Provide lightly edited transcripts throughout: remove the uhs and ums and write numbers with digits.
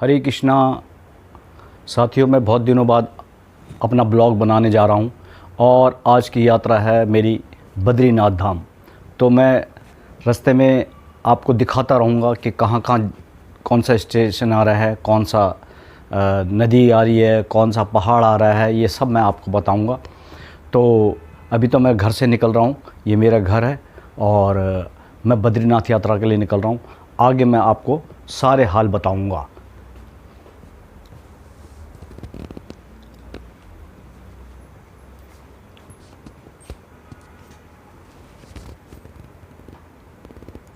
हरे कृष्णा साथियों, मैं बहुत दिनों बाद अपना ब्लॉग बनाने जा रहा हूं और आज की यात्रा है मेरी बद्रीनाथ धाम। तो मैं रास्ते में आपको दिखाता रहूंगा कि कहां कहां कौन सा स्टेशन आ रहा है, कौन सा नदी आ रही है, कौन सा पहाड़ आ रहा है, ये सब मैं आपको बताऊंगा। तो अभी तो मैं घर से निकल रहा हूं, ये मेरा घर है और मैं बद्रीनाथ यात्रा के लिए निकल रहा हूं। आगे मैं आपको सारे हाल बताऊंगा।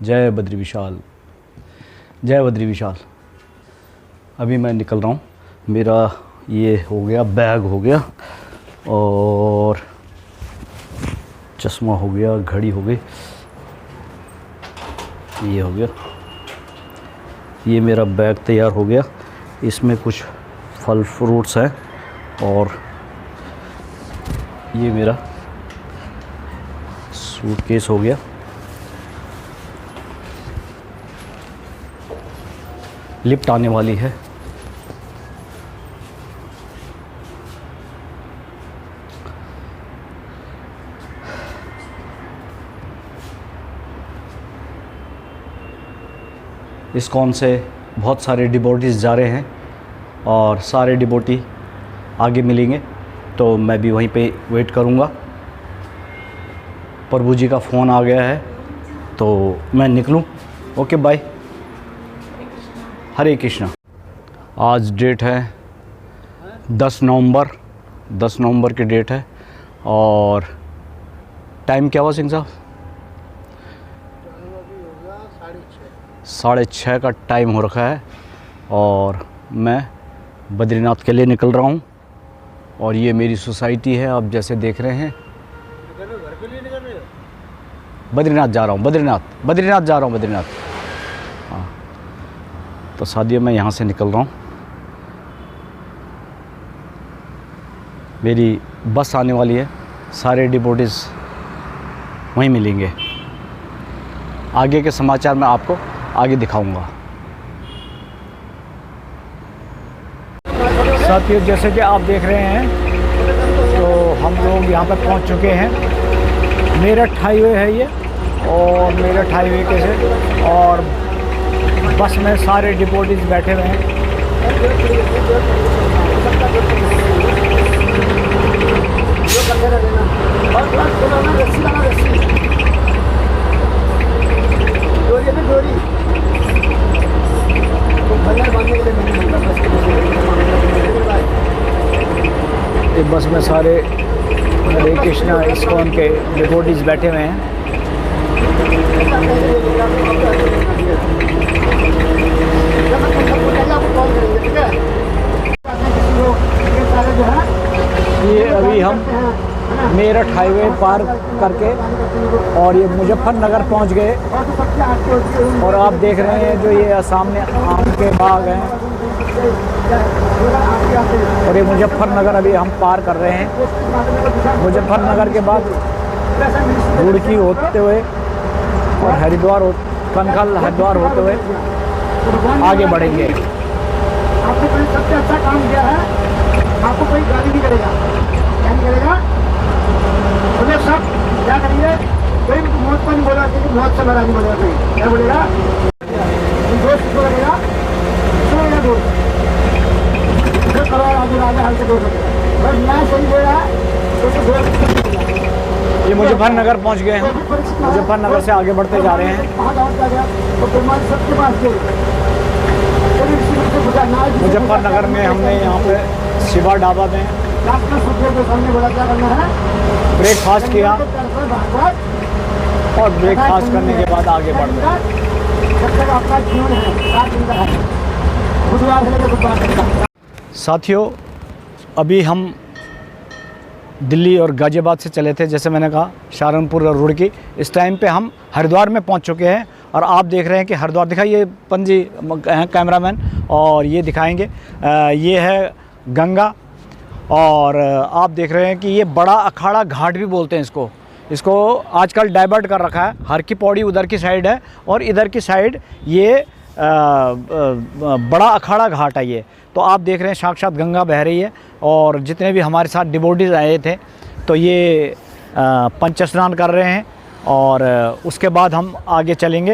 जय बद्री विशाल, जय बद्री विशाल। अभी मैं निकल रहा हूँ। मेरा ये हो गया, बैग हो गया और चश्मा हो गया, घड़ी हो गई, ये हो गया। ये मेरा बैग तैयार हो गया। इसमें कुछ फल फ्रूट्स हैं और ये मेरा सूटकेस हो गया। लिफ्ट आने वाली है। इस्कॉन से बहुत सारे डिवोटीज़ जा रहे हैं और सारे डिवोटी आगे मिलेंगे, तो मैं भी वहीं पे वेट करूंगा। प्रभु जी का फ़ोन आ गया है तो मैं निकलूं। ओके बाय, हरे कृष्णा। आज डेट है 10 नवंबर की डेट है और टाइम क्या हुआ सिंह साहब? 6:30 का टाइम हो रखा है और मैं बद्रीनाथ के लिए निकल रहा हूँ। और ये मेरी सोसाइटी है, आप जैसे देख रहे हैं। बद्रीनाथ जा रहा हूँ, बद्रीनाथ जा रहा हूँ, बद्रीनाथ। हाँ, तो साथियों मैं यहाँ से निकल रहा हूँ। मेरी बस आने वाली है, सारे डिवोटीज़ वहीं मिलेंगे। आगे के समाचार मैं आपको आगे दिखाऊंगा। साथियों जैसे कि आप देख रहे हैं, तो हम लोग यहाँ पर पहुँच चुके हैं। मेरठ हाईवे है ये, और मेरठ हाईवे के से और बस में सारे डिवोटीज़ बैठे हुए हैं। इस बस में सारे हरे कृष्णा इस्कॉन के डिवोटीज़ बैठे हुए हैं। ये अभी हम मेरठ हाईवे पार करके और ये मुजफ्फरनगर पहुंच गए और आप देख रहे हैं जो ये सामने आम के बाग हैं और ये मुजफ्फरनगर अभी हम पार कर रहे हैं। मुजफ्फरनगर के बाद रुड़की होते हुए और हरिद्वार कनखल हरिद्वार होते हुए आगे बढ़ेंगे। आपने कोई सबसे अच्छा काम किया है, आपको कोई गाली नहीं करेगा। क्या नहीं करेगा? बोले सब क्या करेंगे? कोई मौत को नहीं बोला कि मौत से बड़ा नहीं बोलेगा। कोई क्या बोलेगा? दोस्त को लगेगा, सुनेगा दोस्त जो करवा आगे हाल से दोस्त लगेगा। बस मैं सही बोला तो दोस्त। ये मुजफ्फरनगर पहुंच गए हैं। मुजफ्फरनगर से आगे बढ़ते जा रहे हैं। मुजफ्फरनगर में हमने यहाँ पे शिवा ढाबा में ब्रेकफास्ट किया और ब्रेकफास्ट करने के बाद आगे बढ़ गए। साथियों अभी हम दिल्ली और गाज़ियाबाद से चले थे, जैसे मैंने कहा सहारनपुर और रुड़की। इस टाइम पे हम हरिद्वार में पहुंच चुके हैं और आप देख रहे हैं कि हरिद्वार दिखाइए, पंजी हैं कैमरामैन और ये दिखाएंगे। ये है गंगा और आप देख रहे हैं कि ये बड़ा अखाड़ा घाट भी बोलते हैं इसको आजकल डाइवर्ट कर रखा है। हर की पौड़ी उधर की साइड है और इधर की साइड ये बड़ा अखाड़ा घाट है ये। तो आप देख रहे हैं साक्षात गंगा बह रही है और जितने भी हमारे साथ डिवोटीज आए थे तो ये पंच स्नान कर रहे हैं और उसके बाद हम आगे चलेंगे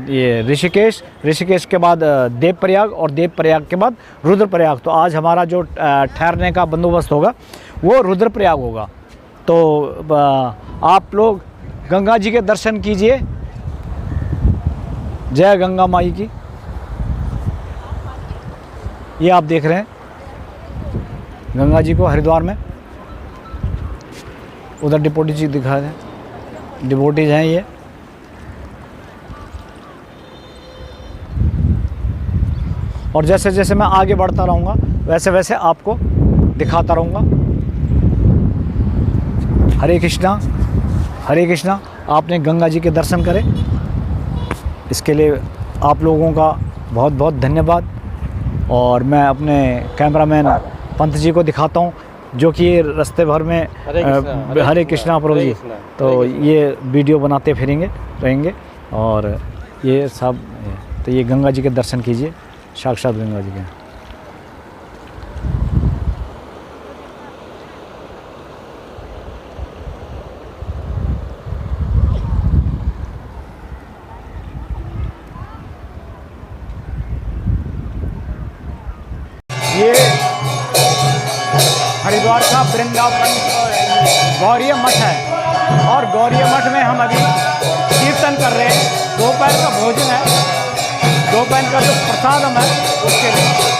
ये ऋषिकेश के बाद देवप्रयाग और देवप्रयाग के बाद रुद्रप्रयाग। तो आज हमारा जो ठहरने का बंदोबस्त होगा वो रुद्रप्रयाग होगा। तो आप लोग गंगा जी के दर्शन कीजिए। जय गंगा माई की। ये आप देख रहे हैं गंगा जी को हरिद्वार में। उधर डिपोटी जी दिखा दें, डिपोटीज हैं ये। और जैसे जैसे मैं आगे बढ़ता रहूँगा वैसे वैसे आपको दिखाता रहूँगा। हरे कृष्णा हरे कृष्णा। आपने गंगा जी के दर्शन करें, इसके लिए आप लोगों का बहुत बहुत धन्यवाद। और मैं अपने कैमरामैन पंत जी को दिखाता हूँ जो कि रास्ते भर में हरे कृष्णा प्रभु जी, तो ये वीडियो बनाते फिरेंगे रहेंगे। और ये सब तो ये गंगा जी के दर्शन कीजिए, साक्षात गंगा जी के। ये हरिद्वार का वृंदावन गौरीय मठ है और गौरीय मठ में हम अभी कीर्तन कर रहे हैं। दोपहर का भोजन है, दोपहर का जो प्रसादम है उसके लिए।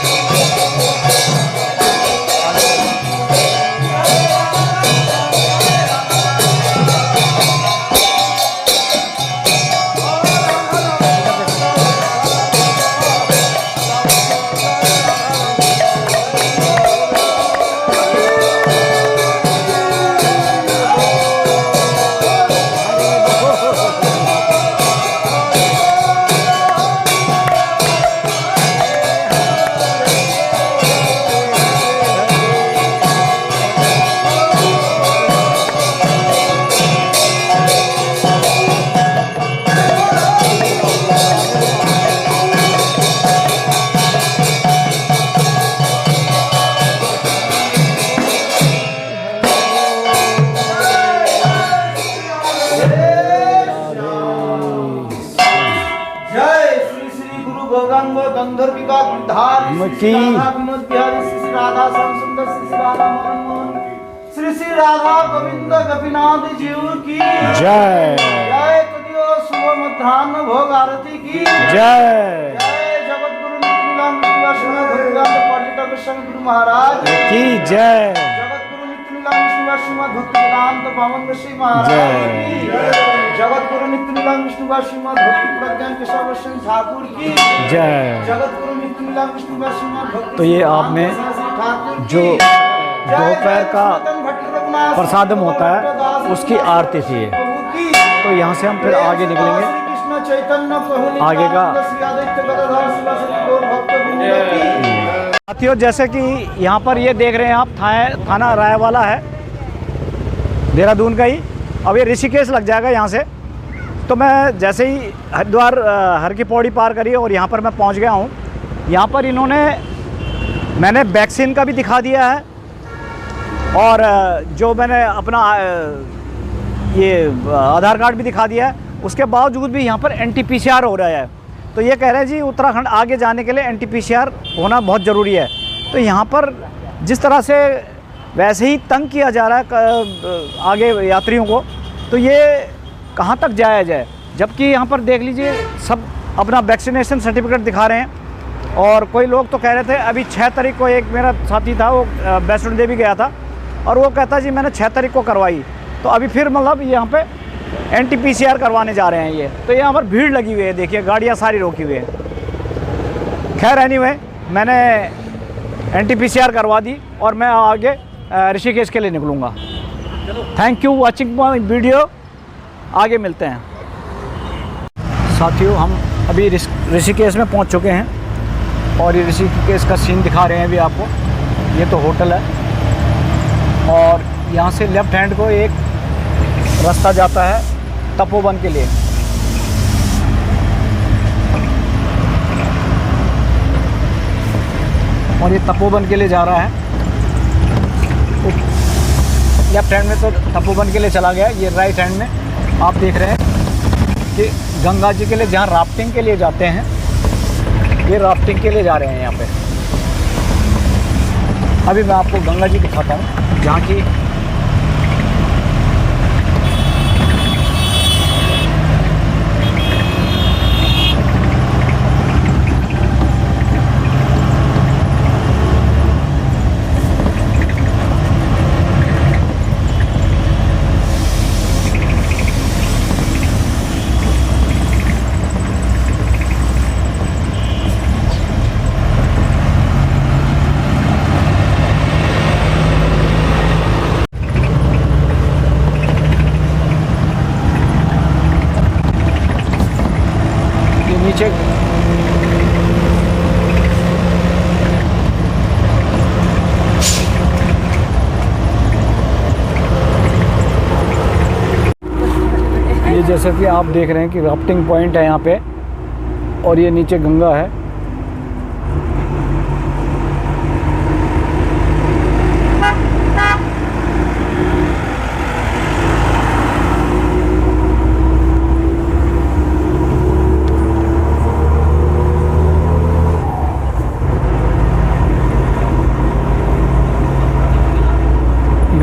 श्री श्री राधा गोविंद गोपीनाथ जी की जय। जय तदियो सुबह मध्याह्न भोग आरती की जय। जय जगत गुरु नित्यानंद पर्यटक संघ गुरु महाराज की जय। जगत गुरु नित्यानंद भक्ति वेदांत पावन श्री महाराज की जगत गुरु नित्यानंद भक्ति प्रज्ञान केशव सिंह ठाकुर की जय। जगत गुरु नित्यानंद तो ये आपने जो दोपहर का प्रसादम होता है उसकी आरती थी ये। तो यहाँ से हम फिर आगे निकलेंगे आगे का। साथियों जैसे कि यहाँ पर ये देख रहे हैं आप थाना रायवाला है देहरादून का ही। अब ये ऋषिकेश लग जाएगा यहाँ से। तो मैं जैसे ही हरिद्वार हर की पौड़ी पार करी और यहाँ पर मैं पहुँच गया हूँ। यहाँ पर मैंने वैक्सीन का भी दिखा दिया है और जो मैंने अपना ये आधार कार्ड भी दिखा दिया है। उसके बावजूद भी यहाँ पर NT-PCR हो रहा है। तो ये कह रहे हैं जी उत्तराखंड आगे जाने के लिए NT-PCR होना बहुत ज़रूरी है। तो यहाँ पर जिस तरह से वैसे ही तंग किया जा रहा है आगे यात्रियों को, तो ये कहाँ तक जाया जाए। जबकि यहाँ पर देख लीजिए सब अपना वैक्सीनेशन सर्टिफिकेट दिखा रहे हैं। और कोई लोग तो कह रहे थे अभी 6 तारीख को, एक मेरा साथी था वो वैष्णो देवी गया था और वो कहता जी मैंने 6 तारीख को करवाई। तो अभी फिर मतलब यहाँ पे NT-PCR करवाने जा रहे हैं ये। तो यहाँ पर भीड़ लगी हुई है, देखिए गाड़ियाँ सारी रोकी हुई है। खैर एनीवे मैंने NT-PCR करवा दी और मैं आगे ऋषिकेश के लिए निकलूँगा। Thank you watching my video. आगे मिलते हैं। साथियों हम अभी ऋषिकेश में पहुँच चुके हैं और ये ऋषिकेश का सीन दिखा रहे हैं अभी आपको। ये तो होटल है और यहाँ से लेफ़्ट हैंड को एक रास्ता जाता है तपोवन के लिए। और ये तपोवन के लिए जा रहा है। लेफ्ट हैंड में तो तपोवन के लिए चला गया, ये राइट हैंड में आप देख रहे हैं कि गंगा जी के लिए जहाँ राफ्टिंग के लिए जाते हैं, ये राफ्टिंग के लिए जा रहे हैं यहाँ पे। अभी मैं आपको गंगा जी दिखाता हूँ जहाँ की नीचे ये जैसे कि आप देख रहे हैं कि राफ्टिंग पॉइंट है यहाँ पे, और ये नीचे गंगा है।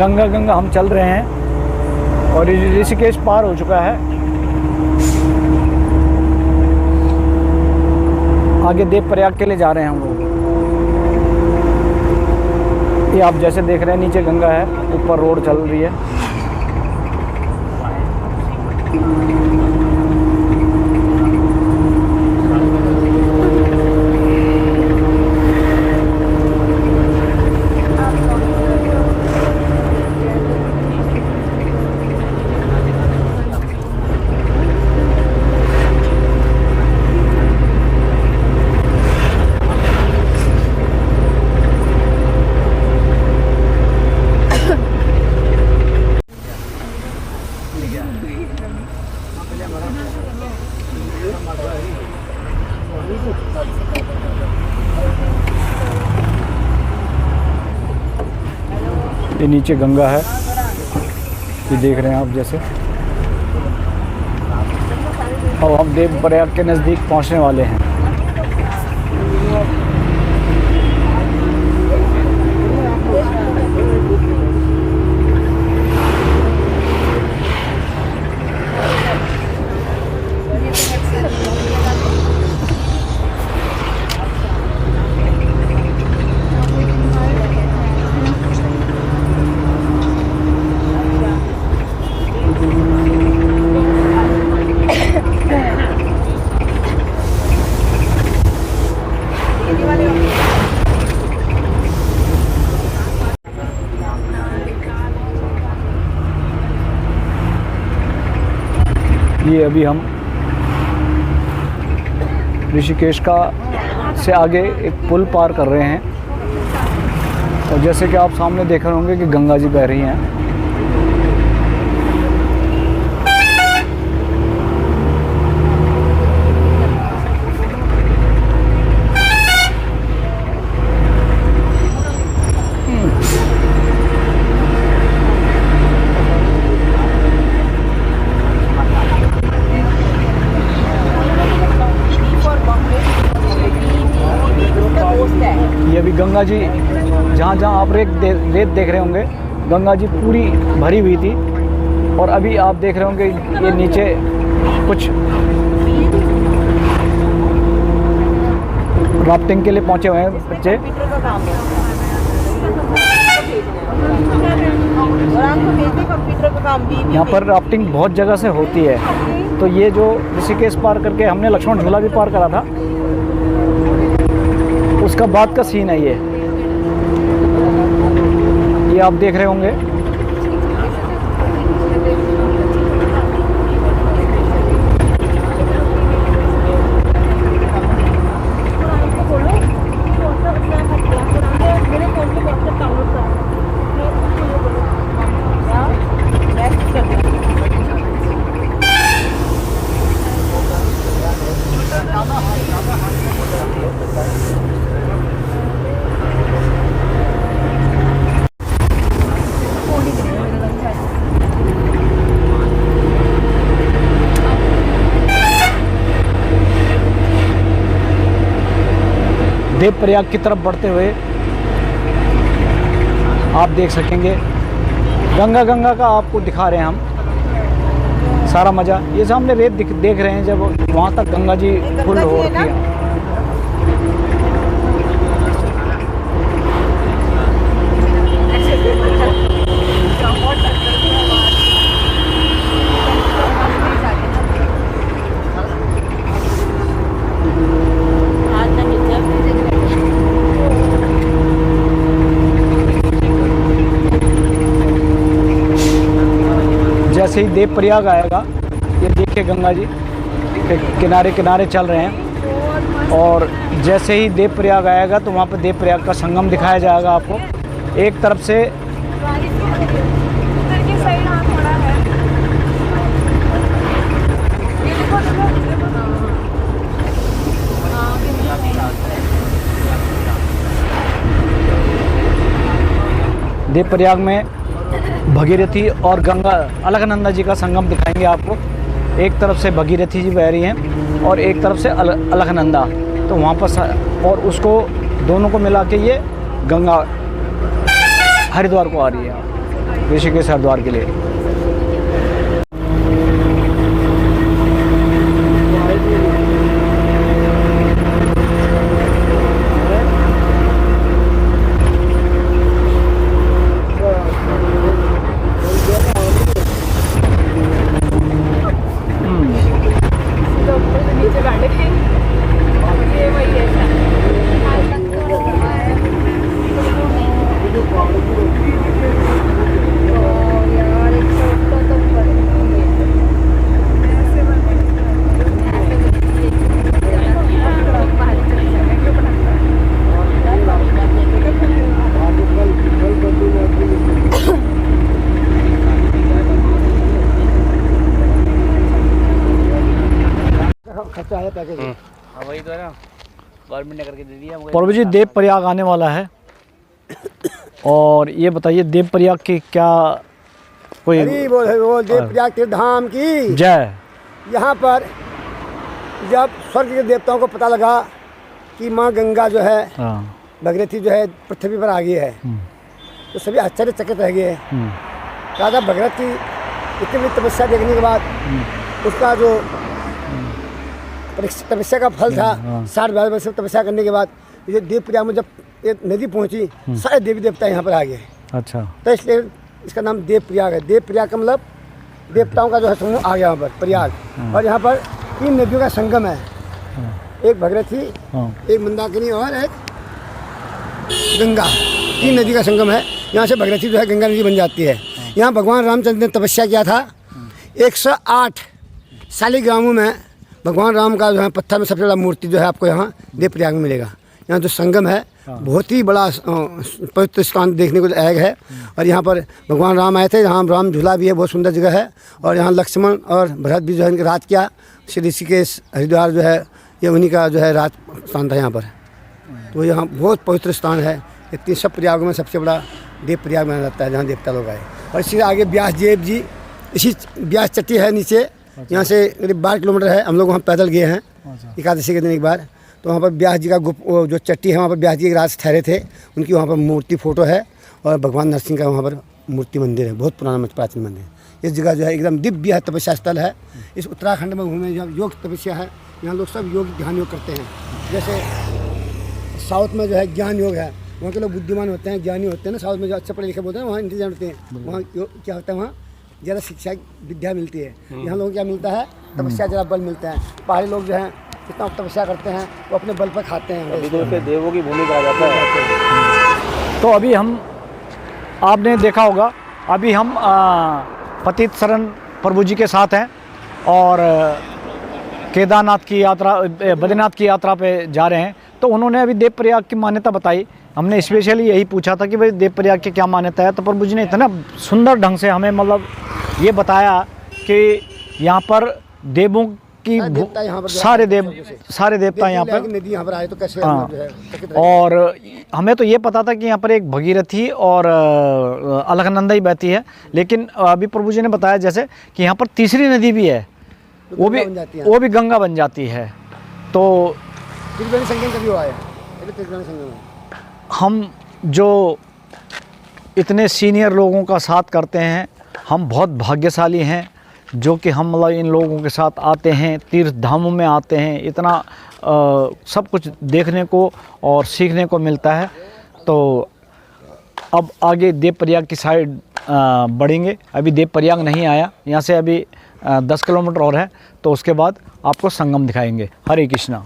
गंगा गंगा हम चल रहे हैं और ऋषिकेश पार हो चुका है। आगे देवप्रयाग के लिए जा रहे हैं हम लोग। ये आप जैसे देख रहे हैं नीचे गंगा है, ऊपर रोड चल रही है। ये नीचे गंगा है, ये देख रहे हैं आप जैसे। और हम देवप्रयाग के नज़दीक पहुंचने वाले हैं। ये अभी हम ऋषिकेश का से आगे एक पुल पार कर रहे हैं, और जैसे कि आप सामने देख रहे होंगे कि गंगा जी बह रही हैं। ये अभी गंगा जी जहाँ जहाँ आप रेत देख रहे होंगे, गंगा जी पूरी भरी हुई थी। और अभी आप देख रहे होंगे ये नीचे कुछ राफ्टिंग के लिए पहुँचे हुए हैं बच्चे। यहाँ पर राफ्टिंग बहुत जगह से होती है। तो ये जो ऋषिकेश पार करके हमने लक्ष्मण झूला भी पार करा था, उसका बाद का सीन है ये आप देख रहे होंगे। देवप्रयाग की तरफ बढ़ते हुए आप देख सकेंगे। गंगा का आपको दिखा रहे हैं हम सारा मज़ा। ये सामने रेत देख रहे हैं, जब वहाँ तक गंगा जी फुल हो रखी है। जैसे ही देवप्रयाग आएगा, ये देखिए गंगा जी के किनारे किनारे चल रहे हैं, और जैसे ही देवप्रयाग आएगा तो वहाँ पर देवप्रयाग का संगम दिखाया जाएगा आपको। एक तरफ से देवप्रयाग में भगीरथी और गंगा अलकनंदा जी का संगम दिखाएंगे आपको। एक तरफ से भगीरथी जी बह रही हैं और एक तरफ से अलकनंदा, तो वहाँ पर और उसको दोनों को मिला के ये गंगा हरिद्वार को आ रही है, ऋषिकेश हरिद्वार के लिए। खर्चा है पैकेज। वही तो है ना, गवर्नमेंट ने करके दे दिया। प्रभु जी देवप्रयाग आने वाला है, और ये बताइए देवप्रयाग की क्या कोई हरी बोल देवप्रयाग तीर्थ धाम की जय। यहाँ पर जब स्वर्ग के देवताओं को पता लगा कि माँ गंगा जो है भगीरथी जो है पृथ्वी पर आ गई है, तो सभी आश्चर्यचकित रह गए। राजा भगीरथी इतनी बड़ी तपस्या देखने के बाद उसका जो तपस्या का फल था, 60 वर्ष तपस्या करने के बाद ये देवप्रयाग में जब ये नदी पहुंची, सारे देवी देवता यहाँ पर आ गए। अच्छा, तो इसलिए इसका नाम देवप्रयाग है। देवप्रयाग का मतलब देवताओं का जो है समूह आ गया यहाँ पर प्रयाग। और यहाँ पर 3 नदियों का संगम है, एक भगीरथी, एक मंदाकिनी और एक गंगा। 3 नदी का संगम है। यहाँ से भगीरथी जो है गंगा नदी बन जाती है। यहाँ भगवान रामचंद्र ने तपस्या किया था। 108 शालिग्रामों में भगवान राम का जो है पत्थर में सबसे बड़ा मूर्ति जो है आपको यहाँ देवप्रयाग में मिलेगा। यहाँ जो संगम है बहुत ही बड़ा पवित्र स्थान देखने को लायक है। और यहाँ पर भगवान राम आए थे, यहाँ राम झूला भी है, बहुत सुंदर जगह है। और यहाँ लक्ष्मण और भरत भी जो है इनके राज किया। श्री ऋषिकेश हरिद्वार जो है ये उन्हीं का जो है राज स्थान था यहाँ पर। तो यहाँ बहुत पवित्र स्थान है। इतनी सब प्रयागों में सबसे बड़ा देवप्रयाग माना जाता है, जहाँ देवता लोग आए। और इससे आगे व्यास देव जी, इसी व्यास चट्टी है नीचे, यहाँ से करीब 12 किलोमीटर है। हम लोग वहाँ पैदल गए हैं एकादशी के दिन एक बार। तो वहाँ पर व्यास जी का जो चट्टी है, वहाँ पर व्यास जी एक रात ठहरे थे, उनकी वहाँ पर मूर्ति फ़ोटो है। और भगवान नरसिंह का वहाँ पर मूर्ति मंदिर है, बहुत पुराना प्राचीन मंदिर। इस जगह जो है एकदम दिव्य है, तपस्या स्थल है। इस उत्तराखंड में घूमे जब योग तपस्या है, यहाँ लोग सब योग ध्यान योग करते हैं। जैसे साउथ में जो है ज्ञान योग है, वहाँ के लोग बुद्धिमान होते हैं, ज्ञानी होते हैं ना। साउथ में जो अच्छे पढ़े लिखे होते हैं वहाँ इंटेलिजेंट होते हैं। वहाँ क्या होता है, वहाँ ज़्यादा शिक्षा विद्या मिलती है। यहाँ लोगों को क्या मिलता है, तपस्या ज़रा बल मिलता है। पहाड़ी लोग जो हैं इतना तपस्या करते हैं, वो अपने बल पर खाते हैं। देवों की भूमि कहा जाता है। तो अभी हम, आपने देखा होगा, अभी हम पतित शरण प्रभु जी के साथ हैं और केदारनाथ की यात्रा, बद्रीनाथ की यात्रा पे जा रहे हैं। तो उन्होंने अभी देवप्रयाग की मान्यता बताई। हमने स्पेशली यही पूछा था कि भाई देवप्रयाग की क्या मान्यता है। तो प्रभु जी ने इतना सुंदर ढंग से हमें मतलब ये बताया कि यहाँ पर देवों की सारे देवता यहाँ पर नदी यहाँ पर आए तो कैसे और हमें तो ये पता था कि यहाँ पर एक भगीरथी और अलकनंदा ही बहती है। लेकिन अभी प्रभु जी ने बताया जैसे कि यहाँ पर तीसरी नदी भी है, वो भी गंगा बन जाती है। तो त्रिवेणी संगम कभी हुआ है? हम जो इतने सीनियर लोगों का साथ करते हैं, हम बहुत भाग्यशाली हैं जो कि हम मतलब इन लोगों के साथ आते हैं, तीर्थ धामों में आते हैं, इतना सब कुछ देखने को और सीखने को मिलता है। तो अब आगे देवप्रयाग की साइड बढ़ेंगे। अभी देवप्रयाग नहीं आया, यहाँ से अभी 10 किलोमीटर और है, तो उसके बाद आपको संगम दिखाएंगे। हरे कृष्णा।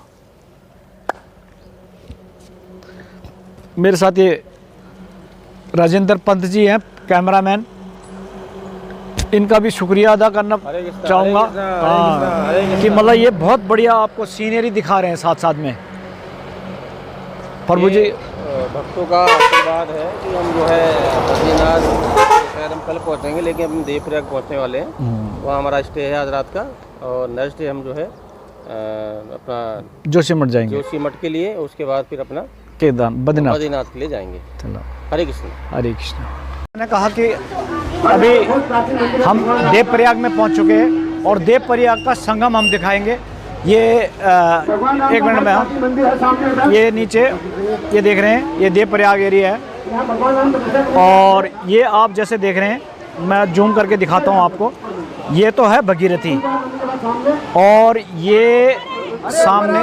मेरे साथ ये राजेंद्र पंत जी हैं, कैमरामैन। इनका भी शुक्रिया अदा करना चाहूँगा कि मतलब ये बहुत बढ़िया आपको सीनरी दिखा रहे हैं साथ साथ में। प्रभु जी भक्तों का आशीर्वाद है कि हम जो है बद्रीनाथ शायद हम कल पहुँचेंगे, लेकिन हम देवप्रयाग पहुँचने वाले हैं। वहाँ हमारा स्टे है आज रात का, और नेक्स्ट डे हम जो है अपना जोशीमठ जाएंगे, जोशीमठ के लिए, उसके बाद फिर अपना केदार बद्रीनाथ के लिए जाएंगे। चलो, हरे कृष्ण। हरे कृष्ण। मैंने कहा कि अभी हम देवप्रयाग में पहुंच चुके हैं और देवप्रयाग का संगम हम दिखाएंगे। ये एक मिनट में हम ये नीचे ये देख रहे हैं, ये देवप्रयाग एरिया है, और ये आप जैसे देख रहे हैं, मैं जूम करके दिखाता हूँ आपको। ये तो है भगीरथी, और ये सामने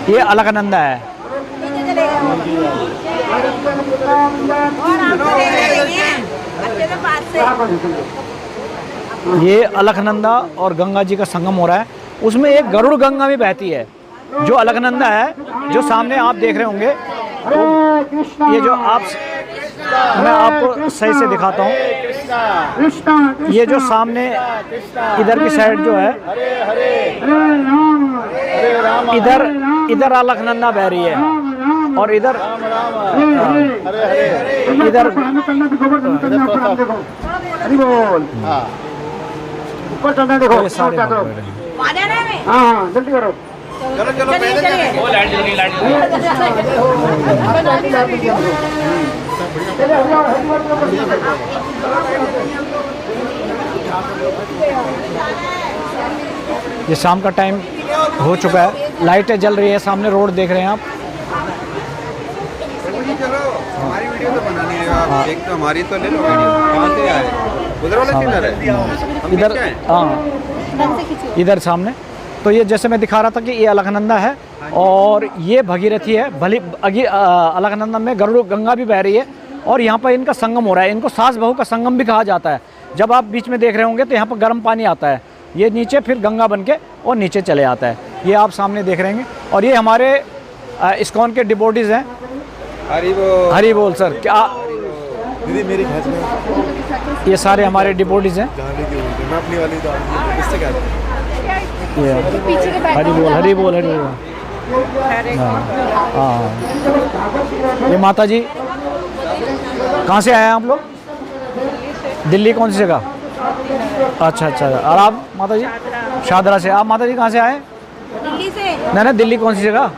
ये अलकनंदा है। ये अलकनंदा और गंगा जी का संगम हो रहा है। उसमें एक गरुड़ गंगा भी बहती है, जो अलकनंदा है, जो सामने आप देख रहे होंगे। ये जो मैं आपको सही से दिखाता हूँ, ये जो सामने इधर की साइड जो है, इधर अलकनंदा बह रही है, और इधर ऊपर चलना देखो, ये सारे हाँ जल्दी करो। चलो चलो पहले चले। वो लाइट जल गई, लाइट ये शाम का टाइम हो चुका है, लाइटें जल रही है, सामने रोड देख रहे हैं आप। चलो हमारी वीडियो तो बना नहीं रहे आप, एक तो हमारी तो ले लो वीडियो। कहाँ से आए? उधर वाला किधर है? इधर, हाँ इधर सामने। तो ये जैसे मैं दिखा रहा था कि ये अलकनंदा है और ये भगीरथी है। अलकनंदा में गरुड़ गंगा भी बह रही है, और यहाँ पर इनका संगम हो रहा है। इनको सास बहू का संगम भी कहा जाता है। जब आप बीच में देख रहे होंगे तो यहाँ पर गर्म पानी आता है, ये नीचे फिर गंगा बन के और नीचे चले आता है। ये आप सामने देख रहे हैं, और ये हमारे इस्कॉन के डिवोटीज हैं। हरी बोल सर। क्या दीदी मेरी खैस में ये सारे हमारे डिवोटीज हैं। जाने की बोलते मैं अपनी वाली तो इससे क्या हरी बोल हरी बोल हरी बोल। हाँ, ये माता जी कहाँ से आए हैं आप लोग? दिल्ली कौन सी जगह? अच्छा अच्छा। और आप माता जी? शादरा से। आप माता जी कहाँ से आए? दिल्ली से। नहीं, दिल्ली कौन सी जगह?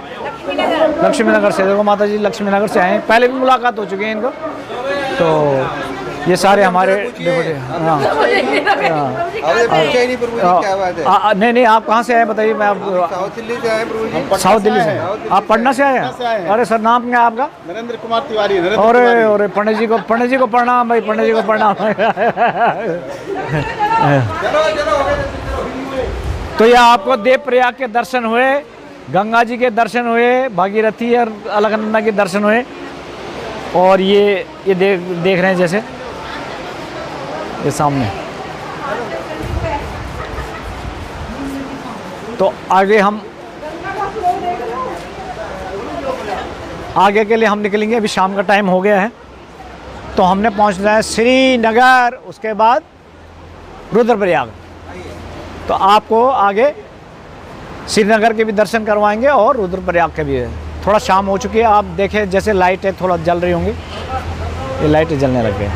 लक्ष्मी नगर से। देखो माता जी लक्ष्मी नगर से आए हैं, पहले भी मुलाकात हो चुकी है इनको। तो ये सारे हमारे डिप्टी। हाँ नहीं, आप कहाँ से आए बताइए? मैं आप साउथ दिल्ली से आए प्रभु जी। साउथ दिल्ली से। आप पटना से आए हैं? अरे सर, नाम क्या है आपका? नरेंद्र कुमार तिवारी। अरे पंडित जी को प्रणाम भाई, पंडित जी को प्रणाम। तो ये आपको देवप्रयाग के दर्शन हुए, गंगा जी के दर्शन हुए, भागीरथी और अलकनंदा के दर्शन हुए, और ये देख रहे हैं जैसे ये सामने। तो आगे के लिए हम निकलेंगे। अभी शाम का टाइम हो गया है, तो हमने पहुंचना है श्रीनगर, उसके बाद रुद्रप्रयाग। तो आपको आगे श्रीनगर के भी दर्शन करवाएंगे और रुद्रप्रयाग के भी है। थोड़ा शाम हो चुकी है, आप देखें जैसे लाइटें थोड़ा जल रही होंगी, ये लाइटें जलने लग गई।